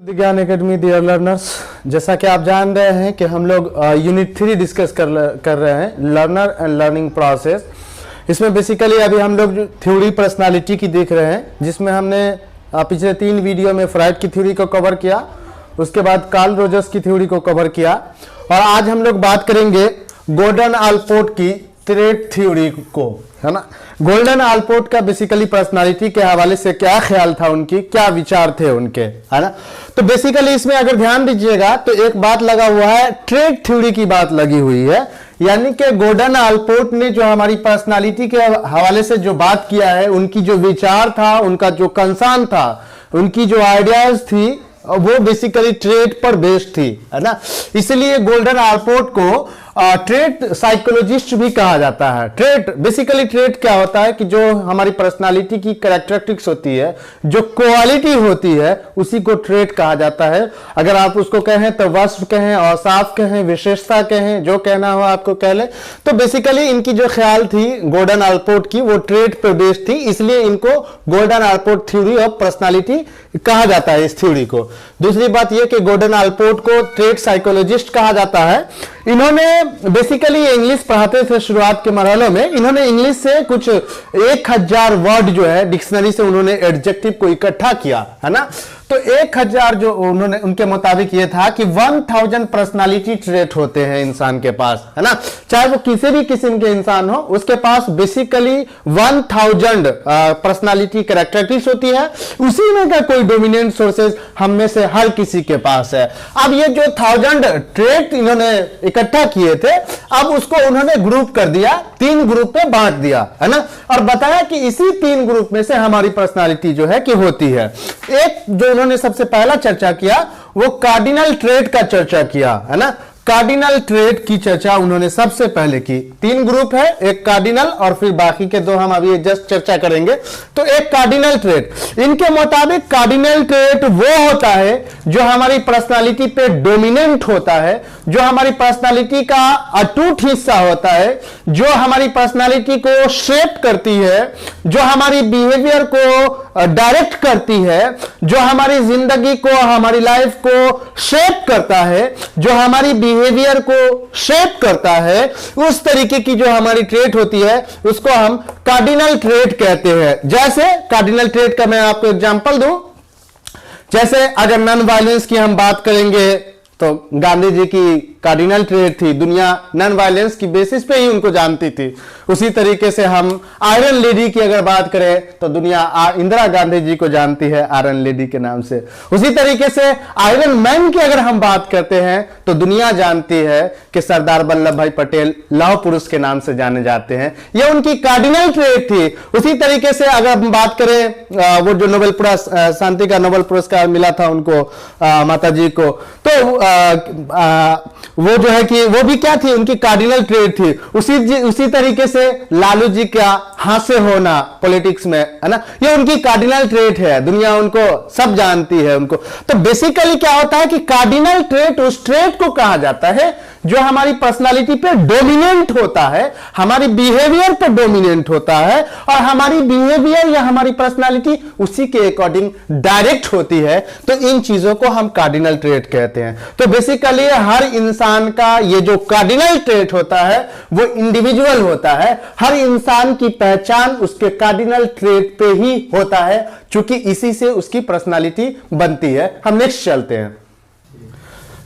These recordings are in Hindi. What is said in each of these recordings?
विज्ञान एकेडमी डियर लर्नर्स, जैसा कि आप जान रहे हैं कि हम लोग यूनिट 3 डिस्कस कर रहे हैं, लर्नर एंड लर्निंग प्रोसेस। इसमें बेसिकली अभी हम लोग थ्योरी पर्सनालिटी की देख रहे हैं, जिसमें हमने पिछले 3 वीडियो में फ्राइड की थ्योरी को कवर किया, उसके बाद कार्ल रोजर्स की थ्योरी को कवर किया, और आज हम लोग बात करेंगे गोल्डन आलपोर्ट की ट्रेट थ्योरी को, है ना। गोल्डन आलपोर्ट का बेसिकली पर्सनालिटी के हवाले से क्या ख्याल था, उनकी क्या विचार थे उनके, है ना। तो बेसिकली इसमें अगर ध्यान दीजिएगा तो एक बात लगा हुआ है, ट्रेट थ्योरी की बात लगी हुई है, यानी कि गोल्डन आलपोर्ट ने जो हमारी पर्सनालिटी के हवाले से जो बात किया है, उनकी जो विचार था, उनका जो कंसर्न था, उनकी जो आइडियाज थी, वो बेसिकली ट्रेट पर बेस्ड थी, है ना। इसलिए गोल्डन आलपोर्ट को ट्रेट साइकोलॉजिस्ट भी कहा जाता है। ट्रेट बेसिकली ट्रेट क्या होता है कि जो हमारी पर्सनालिटी की कैरेक्टरिस्टिक्स होती है, जो क्वालिटी होती है, उसी को ट्रेट कहा जाता है। अगर आप उसको कहें तो वस्फ कहें, औसाफ कहें, विशेषता कहें, जो कहना हो आपको कह ले। तो बेसिकली इनकी जो ख्याल थी गोल्डन आलपोर्ट की, वो ट्रेट पर बेस्ड थी, इसलिए इनको golden Allport theory of personality कहा जाता है, इस थ्योरी को। दूसरी बात यह कि गोल्डन आलपोर्ट को ट्रेट साइकोलॉजिस्ट कहा जाता है। इन्होंने बेसिकली इंग्लिश पढ़ाते थे शुरुआत के मरहलों में। इन्होंने इंग्लिश से कुछ 1000 वर्ड जो है डिक्शनरी से उन्होंने एडजेक्टिव को इकट्ठा किया, है ना। तो 1000 जो उन्होंने, उनके मुताबिक ये था कि 1000 पर्सनालिटी ट्रेट होते हैं इंसान के पास, है ना। चाहे वो किसी भी किस्म के इंसान हो, उसके पास बेसिकली 1000 पर्सनालिटी कैरेक्टरिस्टिक्स होती है। उसी में का कोई डोमिनेंट सोर्सेज हम में से हर किसी के पास है। अब ये जो 1000 ट्रेट इन्होंने इकट्ठा किए थे, अब उसको उन्होंने ग्रुप कर दिया, 3 ग्रुप में बांट दिया, है ना, और बताया कि इसी 3 ग्रुप में से हमारी पर्सनालिटी जो है कि होती है। एक जो उन्होंने सबसे पहला चर्चा किया, वो कार्डिनल ट्रेट का चर्चा किया, है ना। कार्डिनल ट्रेट की चर्चा उन्होंने सबसे पहले की। 3 ग्रुप है, एक कार्डिनल और फिर बाकी के 2 हम अभी जस्ट चर्चा करेंगे। तो एक कार्डिनल ट्रेट, इनके मुताबिक कार्डिनल ट्रेट वो होता है जो हमारी पर्सनालिटी पे डोमिनेंट होता है, जो हमारी पर्सनालिटी का अटूट हिस्सा होता है, जो हमारी पर्सनालिटी को शेप करती है, जो हमारी बिहेवियर को डायरेक्ट करती है, जो हमारी जिंदगी को, हमारी लाइफ को शेप करता है, जो हमारी बिहेवियर को शेप करता है। उस तरीके की जो हमारी ट्रेट होती है, उसको हम कार्डिनल ट्रेट कहते हैं। जैसे कार्डिनल ट्रेट का मैं आपको एग्जांपल दूं, जैसे अगर नॉन वायलेंस की हम बात करेंगे तो गांधी जी की कार्डिनल ट्रेट थी, दुनिया नॉन वायलेंस की बेसिस पे ही उनको जानती थी। उसी तरीके से हम आयरन लेडी की अगर बात करें तो दुनिया इंदिरा गांधी जी को जानती है आयरन लेडी के नाम से। उसी तरीके से आयरन मैन की अगर हम बात करते हैं तो दुनिया जानती है कि सरदार वल्लभ भाई पटेल लौह पुरुष के नाम से जाने जाते हैं। यह उनकी कार्डिनल ट्रेट थी। उसी तरीके से अगर हम बात करें, वो जो नोबेल शांति का नोबेल पुरस्कार मिला था उनको, माता जी को, तो वो जो है कि वो भी क्या थी, उनकी कार्डिनल ट्रेट थी। उसी तरीके से लालू जी का हास्य होना पॉलिटिक्स में, है ना, ये उनकी कार्डिनल ट्रेट है, दुनिया उनको सब जानती है उनको। तो बेसिकली क्या होता है कि कार्डिनल ट्रेट उस ट्रेट को कहा जाता है जो हमारी पर्सनालिटी पे डोमिनेंट होता है, हमारी बिहेवियर पे डोमिनेंट होता है, और हमारी बिहेवियर या हमारी पर्सनालिटी उसी के अकॉर्डिंग डायरेक्ट होती है। तो इन चीजों को हम कार्डिनल ट्रेट कहते हैं। तो बेसिकली हर इंसान का ये जो कार्डिनल ट्रेट होता है वो इंडिविजुअल होता है। हर इंसान की पहचान उसके कार्डिनल ट्रेट पे ही होता है, क्योंकि इसी से उसकी पर्सनालिटी बनती है। हम नेक्स्ट चलते हैं।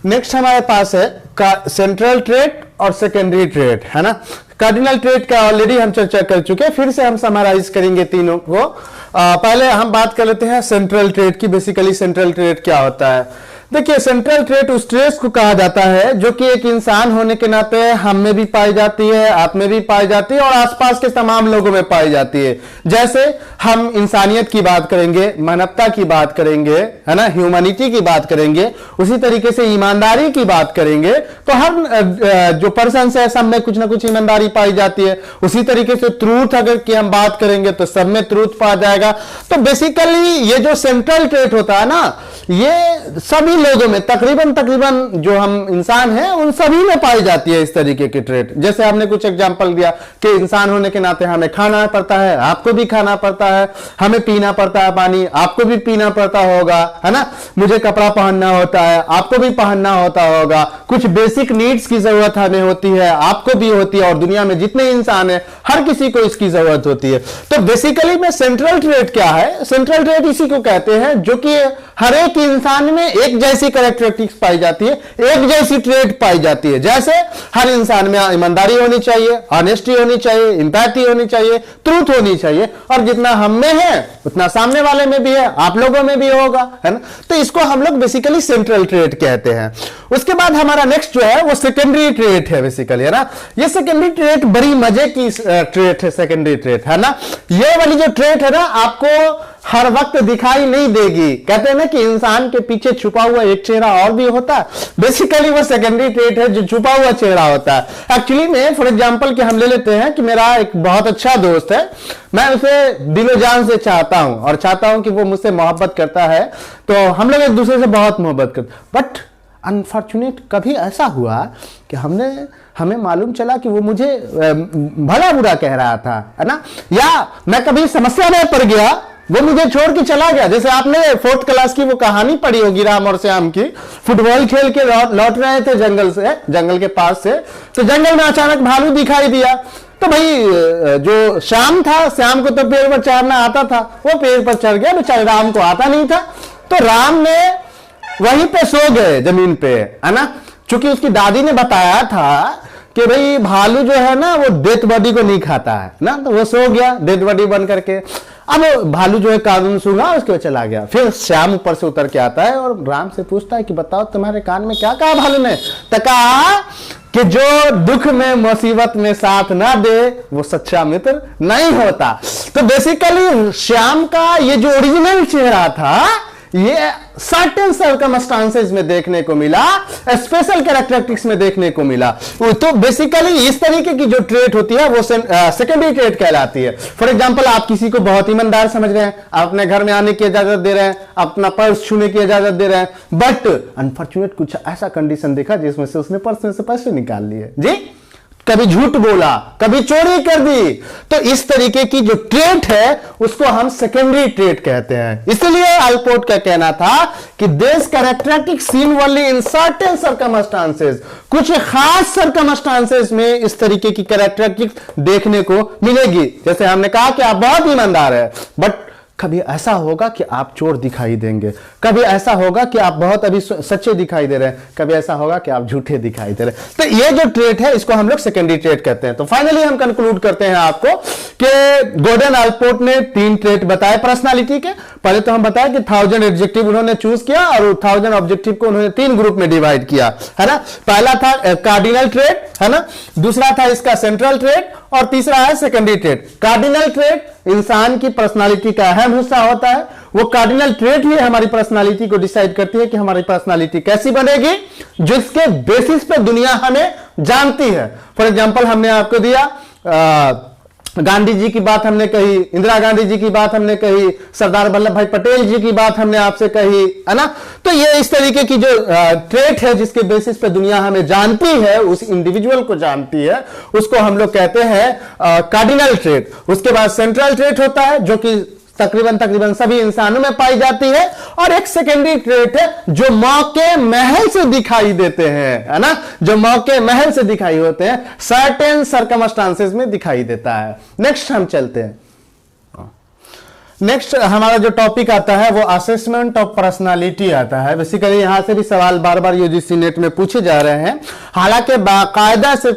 नेक्स्ट हमारे पास है सेंट्रल ट्रेट और सेकेंडरी ट्रेट, है ना। कार्डिनल ट्रेट का ऑलरेडी हम चर्चा कर चुके हैं, फिर से हम समराइज करेंगे तीनों को। पहले हम बात कर लेते हैं सेंट्रल ट्रेट की। बेसिकली सेंट्रल ट्रेट क्या होता है? देखिए, सेंट्रल ट्रेट उस ट्रेट को कहा जाता है जो कि एक इंसान होने के नाते हम में भी पाई जाती है, आप में भी पाई जाती है, और आसपास के तमाम लोगों में पाई जाती है। जैसे हम इंसानियत की बात करेंगे, मानवता की बात करेंगे, है ना, ह्यूमैनिटी की बात करेंगे, उसी तरीके से ईमानदारी की बात करेंगे, तो हर जो पर्सन है सब में कुछ ना कुछ ईमानदारी पाई जाती है। उसी तरीके से ट्रूथ अगर की हम बात करेंगे तो सब में ट्रूथ पाया जाएगा। जाएगा। तो बेसिकली ये जो सेंट्रल ट्रेट होता है ना, ये सभी लोगों में तकरीबन जो हम इंसान हैं उन सभी में पाई जाती है इस तरीके की ट्रेट। जैसे आपने कुछ एग्जांपल दिया कि इंसान होने के नाते हमें खाना पड़ता है, आपको भी खाना पड़ता है, हमें पीना पड़ता है पानी, आपको भी पीना पड़ता होगा, है ना, मुझे कपड़ा पहनना होता है, आपको भी पहनना होता होगा, कुछ बेसिक नीड्स की जरूरत हमें होती है, आपको भी होती है, और दुनिया में जितने इंसान हैं हर किसी को इसकी जरूरत होती है। तो बेसिकली में सेंट्रल ट्रेट क्या है? सेंट्रल ट्रेट इसी को कहते हैं जो कि हर एक इंसान में एक जैसी कैरेक्टरिस्टिक्स पाई जाती है, एक जैसी ट्रेट पाई जाती है। जैसे हर इंसान में ईमानदारी होनी चाहिए, ऑनेस्टी होनी चाहिए, इंपैथी होनी चाहिए, ट्रूथ होनी चाहिए, और जितना हम में है उतना सामने वाले में भी है, आप लोगों में भी होगा, है ना। तो इसको हम लोग बेसिकली सेंट्रल ट्रेट कहते हैं। उसके बाद हमारा नेक्स्ट जो है वो सेकेंडरी ट्रेट है बेसिकली, है ना। ये सेकेंडरी ट्रेट बड़ी मजे की ट्रेट है, सेकेंडरी ट्रेट, है ना। ये वाली जो ट्रेट है ना, आपको हर वक्त दिखाई नहीं देगी। कहते हैं ना कि इंसान के पीछे छुपा हुआ एक चेहरा और भी होता है, बेसिकली वो सेकेंडरी ट्रेट है जो छुपा हुआ चेहरा होता है। एक्चुअली में फॉर एग्जांपल कि हम ले लेते हैं कि मेरा एक बहुत अच्छा दोस्त है, मैं उसे दिलो जान से चाहता हूं और चाहता हूं कि वो मुझसे मोहब्बत करता है, तो हम लोग एक दूसरे से बहुत मोहब्बत करते, बट अनफॉर्चुनेट कभी ऐसा हुआ कि हमें मालूम चला कि वो मुझे भला बुरा कह रहा था, है ना, या मैं कभी समस्या में पड़ गया, वो मुझे छोड़ के चला गया। जैसे आपने 4th क्लास की वो कहानी पढ़ी होगी राम और श्याम की, फुटबॉल खेल के लौट रहे थे जंगल के पास से, तो जंगल में अचानक भालू दिखाई दिया। तो भाई जो श्याम था, श्याम को तो पेड़ पर चढ़ना आता था, वो पेड़ पर चढ़ गया, बेचारे राम को आता नहीं था, तो राम ने वहीं पे सो गए जमीन पे, है ना। चूंकि उसकी दादी ने बताया था कि भाई भालू जो है ना वो डेड बॉडी को नहीं खाता है ना, तो वो सो गया डेड बॉडी बन करके। अब भालू जो है कानून सूंघा, उसके बाद चला गया। फिर श्याम ऊपर से उतर के आता है और राम से पूछता है कि बताओ तुम्हारे कान में क्या कहा भालू ने? तो कहा कि जो दुख में मुसीबत में साथ ना दे वो सच्चा मित्र नहीं होता। तो बेसिकली श्याम का ये जो ओरिजिनल चेहरा था ये सर्टेन सर्कमस्टांसेस में देखने को मिला, स्पेशल कैरेक्टरिस्टिक्स में देखने को मिला। तो बेसिकली इस तरीके की जो ट्रेट होती है वो सेकेंडरी ट्रेट कहलाती है। फॉर एग्जांपल आप किसी को बहुत ईमानदार समझ रहे हैं, आप अपने घर में आने की इजाजत दे रहे हैं, अपना पर्स छूने की इजाजत दे रहे हैं, बट अनफॉर्चुनेट कुछ ऐसा कंडीशन देखा जिसमें से उसने पर्स में से पैसे निकाल लिए, जी, कभी झूठ बोला, कभी चोरी कर दी। तो इस तरीके की जो ट्रेट है उसको हम सेकेंडरी ट्रेट कहते हैं। इसलिए अल्पोर्ट का कहना था कि this characteristic seen only in certain circumstances, कुछ खास सर्कमस्टांसेस में इस तरीके की कैरेक्टरिस्टिक देखने को मिलेगी। जैसे हमने कहा कि आप बहुत ईमानदार है, बट कभी ऐसा होगा कि आप चोर दिखाई देंगे, कभी ऐसा होगा कि आप बहुत अभी सच्चे दिखाई दे रहे हैं, कभी ऐसा होगा कि आप झूठे दिखाई दे रहे हैं। तो ये जो ट्रेट है इसको हम लोग सेकेंडरी ट्रेट कहते हैं। तो फाइनली हम कंक्लूड करते हैं आपको कि गॉर्डन अल्पोर्ट ने 3 ट्रेट बताए पर्सनालिटी के। पहले तो हम बताया कि 1000 एडजेक्टिव उन्होंने चूज किया और 1000 ऑब्जेक्टिव को उन्होंने 3 ग्रुप में डिवाइड किया, है ना। पहला था कार्डिनल ट्रेट, है ना, दूसरा था इसका सेंट्रल ट्रेट, और तीसरा है सेकेंडरी ट्रेट। कार्डिनल ट्रेट इंसान की पर्सनालिटी का अहम हिस्सा होता है, वो कार्डिनल ट्रेट ही हमारी पर्सनालिटी को डिसाइड करती है कि हमारी पर्सनालिटी कैसी बनेगी, जिसके बेसिस पे दुनिया हमें जानती है। फॉर एग्जांपल हमने आपको दिया गांधी जी की बात हमने कही, इंदिरा गांधी जी की बात हमने कही, सरदार वल्लभ भाई पटेल जी की बात हमने आपसे कही, है ना। तो ये इस तरीके की जो ट्रेट है जिसके बेसिस पे दुनिया हमें जानती है, उस इंडिविजुअल को जानती है, उसको हम लोग कहते हैं कार्डिनल ट्रेट। उसके बाद सेंट्रल ट्रेट होता है जो कि तकरीबन सभी इंसानों में पाई जाती है, और एक सेकेंडरी ट्रेट है जो मौके महल से दिखाई देते हैं, है ना, जो मौके महल से दिखाई होते हैं, सर्टेन सर्कमस्टांसेस में दिखाई देता है। नेक्स्ट हम चलते हैं। नेक्स्ट हमारा जो टॉपिक आता है वो असेसमेंट ऑफ पर्सनालिटी आता है। बेसिकली यहां से भी सवाल बार बार यूजीसी नेट में पूछे जा रहे हैं। हालांकि बाकायदा से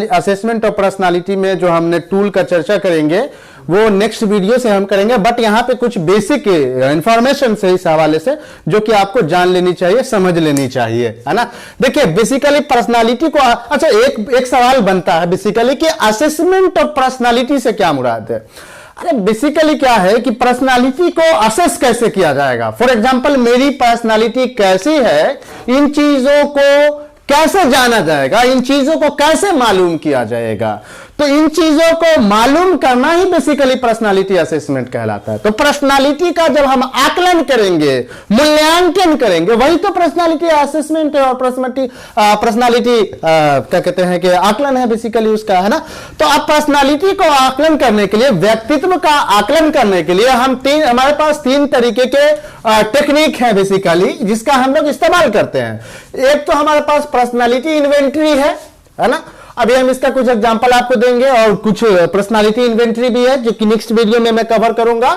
असेसमेंट ऑफ पर्सनालिटी में जो हमने टूल का चर्चा करेंगे वो नेक्स्ट वीडियो से हम करेंगे, बट यहां पे कुछ बेसिक इंफॉर्मेशन से इस हवाले से जो कि आपको जान लेनी चाहिए, समझ लेनी चाहिए, है ना। देखिए बेसिकली पर्सनालिटी को अच्छा एक सवाल बनता है बेसिकली कि असेसमेंट ऑफ पर्सनालिटी से क्या मुराद है। अरे बेसिकली क्या है कि पर्सनालिटी को असेस कैसे किया जाएगा। फॉर एग्जांपल मेरी पर्सनालिटी कैसी है, इन चीजों को कैसे जाना जाएगा, इन चीजों को कैसे मालूम किया जाएगा। तो इन चीजों को मालूम करना ही बेसिकली पर्सनालिटी असेसमेंट कहलाता है। तो पर्सनालिटी का जब हम आकलन करेंगे, मूल्यांकन करेंगे, वही तो पर्सनालिटी असेसमेंट है। और पर्सनालिटी क्या कहते हैं कि आकलन है बेसिकली उसका, है ना। तो अब पर्सनालिटी को आकलन करने के लिए, व्यक्तित्व का आकलन करने के लिए हमारे पास 3 तरीके के टेक्निक है बेसिकली, जिसका हम लोग इस्तेमाल करते हैं। एक तो हमारे पास पर्सनालिटी इन्वेंटरी है ना। अभी हम इसका कुछ एग्जांपल आपको देंगे और कुछ पर्सनालिटी इन्वेंटरी भी है जो कि नेक्स्ट वीडियो में मैं कवर करूंगा।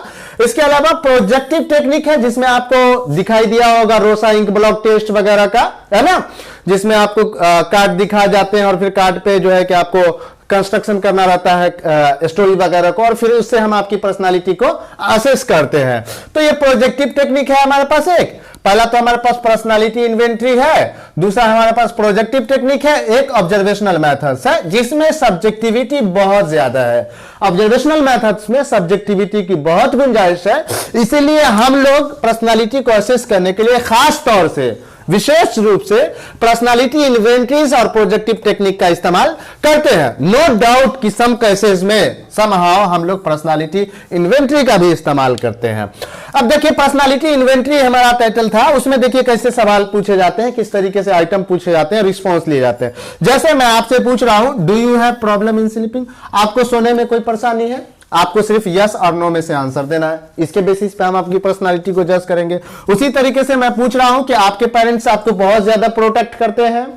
इसके अलावा प्रोजेक्टिव टेक्निक है, जिसमें आपको दिखाई दिया होगा रोसा इंक ब्लॉक टेस्ट वगैरह का, है ना, जिसमें आपको कार्ड दिखा जाते हैं और फिर कार्ड पे जो है कि आपको कंस्ट्रक्शन करना रहता है स्टोरी वगैरह को, और फिर उससे हम आपकी पर्सनालिटी को असेस करते हैं। तो ये प्रोजेक्टिव टेक्निक है हमारे पास एक। पहला तो हमारे पास पर्सनालिटी इन्वेंटरी है, दूसरा हमारे पास प्रोजेक्टिव टेक्निक है, एक ऑब्जर्वेशनल मेथड्स है जिसमें सब्जेक्टिविटी बहुत ज्यादा है। ऑब्जर्वेशनल मेथड्स में सब्जेक्टिविटी की बहुत गुंजाइश है, इसीलिए हम लोग पर्सनालिटी को असेस करने के लिए खास तौर से, विशेष रूप से पर्सनालिटी इन्वेंटरीज और प्रोजेक्टिव टेक्निक का इस्तेमाल करते हैं। नो डाउट कि सम केसेस में समहाउ हम लोग पर्सनालिटी इन्वेंटरी का भी इस्तेमाल करते हैं। अब देखिए, पर्सनालिटी इन्वेंटरी हमारा टाइटल था, उसमें देखिए कैसे सवाल पूछे जाते हैं, किस तरीके से आइटम पूछे जाते हैं, रिस्पॉन्स लिए जाते हैं। जैसे मैं आपसे पूछ रहा हूं, do you have problem in sleeping? आपको सोने में कोई परेशानी है? आपको सिर्फ यस और नो में से आंसर देना है। इसके बेसिस पे हम आपकी पर्सनालिटी को जज करेंगे। उसी तरीके से मैं पूछ रहा हूं कि आपके पेरेंट्स आपको बहुत ज्यादा प्रोटेक्ट करते हैं,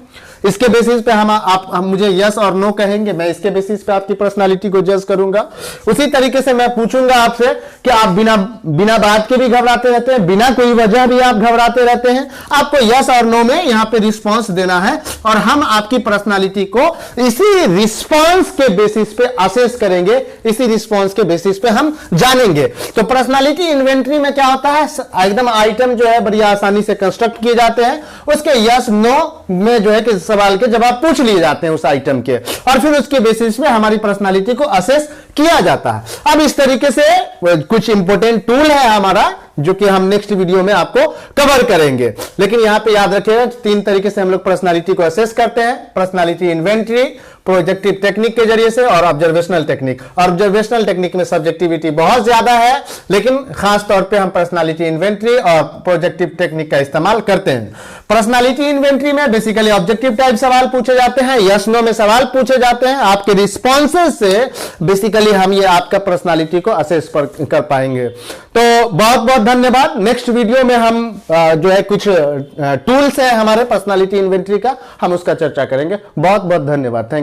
इसके बेसिस पे हम मुझे यस और नो कहेंगे, मैं इसके बेसिस पे आपकी पर्सनालिटी को जज करूंगा। उसी तरीके से मैं पूछूंगा आपसे कि आप बिना बात के भी घबराते रहते हैं, बिना कोई वजह भी आप घबराते रहते हैं, आपको यस और नो में यहां पे रिस्पांस देना है, और हम आपकी पर्सनालिटी को इसी रिस्पांस के बेसिस पे असेस करेंगे, इसी रिस्पांस के बेसिस पे हम जानेंगे। तो पर्सनालिटी इन्वेंटरी में क्या होता है, एकदम आइटम जो है बड़ी आसानी से कंस्ट्रक्ट किए जाते हैं, उसके यस नो में जो है कि सवाल के जवाब पूछ लिए जाते हैं उस आइटम के, और फिर उसके बेसिस पे हमारी पर्सनालिटी को असेस किया जाता है। अब इस तरीके से कुछ इंपॉर्टेंट टूल है हमारा, जो कि हम नेक्स्ट वीडियो में आपको कवर करेंगे। लेकिन यहां पे याद रखिएगा 3 तरीके से हम लोग पर्सनालिटी को असेस करते हैं, पर्सनालिटी इन्वेंटरी, प्रोजेक्टिव टेक्निक के जरिए से, और ऑब्जर्वेशनल टेक्निक। ऑब्जर्वेशनल टेक्निक में सब्जेक्टिविटी बहुत ज्यादा है, लेकिन खास तौर पे हम पर्सनालिटी इन्वेंटरी और प्रोजेक्टिव टेक्निक का इस्तेमाल करते हैं। पर्सनालिटी इन्वेंटरी में बेसिकली ऑब्जेक्टिव टाइप सवाल पूछे जाते हैं, यस नो में सवाल पूछे जाते हैं, आपके रिस्पॉन्सेस से बेसिकली हम ये आपका पर्सनालिटी को असेस कर पाएंगे। तो बहुत बहुत धन्यवाद। नेक्स्ट वीडियो में हम जो है कुछ टूल्स है हमारे पर्सनालिटी इन्वेंटरी का, हम उसका चर्चा करेंगे। बहुत बहुत धन्यवाद। Thank you.